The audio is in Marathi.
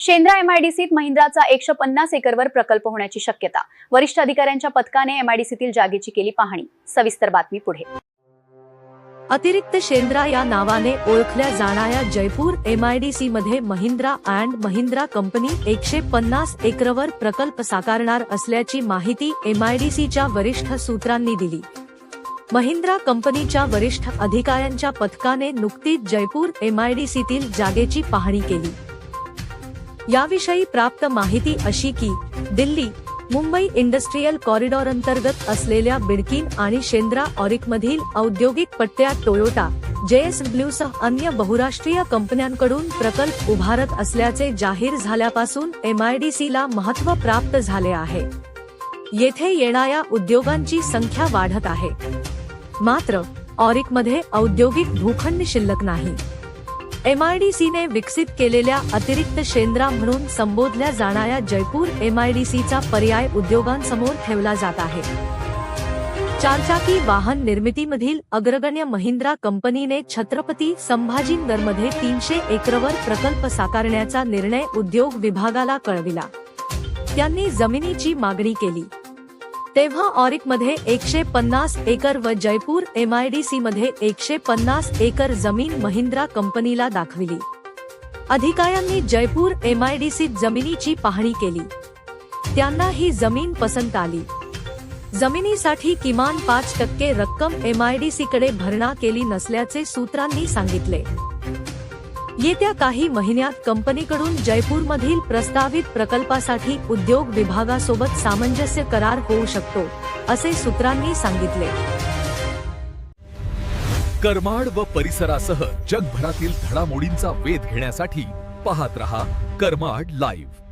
शेंद्रा एमआयडीसीत महिंद्राचा 150 एकरवर प्रकल्प होण्याची शक्यता। वरिष्ठ अधिकाऱ्यांच्या पथकाने एमआयडीसीतील जागेची केली पाहणी। सविस्तर बातमी पुढे। अतिरिक्त शेंद्रा या नावाने ओळखल्या जाणाऱ्या जयपूर एमआयडीसी मध्ये महिंद्रा अँड महिंद्रा कंपनी 150 एकरवर प्रकल्प साकारणार असल्याची माहिती एमआयडीसीच्या वरिष्ठ सूत्रांनी दिली। महिंद्रा कंपनीच्या वरिष्ठ अधिकाऱ्यांच्या पथकाने नुकतीच जयपूर एमआयडीसीतील जागेची पाहणी केली। याविषयी प्राप्त माहिती अशी की दिल्ली मुंबई इंडस्ट्रियल कॉरिडॉर अंतर्गत असलेल्या बिडकीन आणि शेंद्रा ऑरिकमधील औद्योगिक पट्ट्यात टोयोटा, JSW सह अन्य बहुराष्ट्रीय कंपन्यांकडून प्रकल्प उभारत असल्याचे जाहीर झाल्यापासून एमआयडीसीला महत्त्व प्राप्त झाले आहे। येथे येणाऱ्या उद्योगांची संख्या वाढत आहे, मात्र ऑरिकमध्ये औद्योगिक भूखंड शिल्लक नाही। एमआयडीसीने विकसित केलेल्या अतिरिक्त शेंद्रा म्हणून संबोधल्या जाणाऱ्या जयपूर एमआयडीसीचा पर्याय उद्योगांसमोर ठेवला जात आहे। चारचाकी वाहन निर्मितीमधील अग्रगण्य महिंद्रा कंपनीने छत्रपती संभाजीनगरमध्ये 300 एकरवर प्रकल्प साकारण्याचा निर्णय उद्योग विभागाला कळविला। त्यांनी जमिनीची मागणी केली तेव्हा ऑरिकमध्ये 150 एकर व जयपूर एमआयडीसी मध्ये 150 एकर जमीन महिंद्रा कंपनीला दाखविली। अधिकाऱ्यांनी जयपूर एमआयडीसीत जमिनीची पाहणी केली। त्यांना ही जमीन पसंत आली। जमिनीसाठी किमान 5% रक्कम एमआयडीसीकडे भरणा केली नसल्याचे सूत्रांनी सांगितले। येत्या काही महिन्यात कंपनीकडून जयपूरमधील प्रस्तावित प्रकल्पासाठी उद्योग विभागासोबत सामंजस्य करार होऊ शकतो, असे सूत्रांनी सांगितले। करमाड व परिसरासह जगभरातील घडामोडींचा वेध घेण्यासाठी पाहत रहा करमाड लाईव्ह।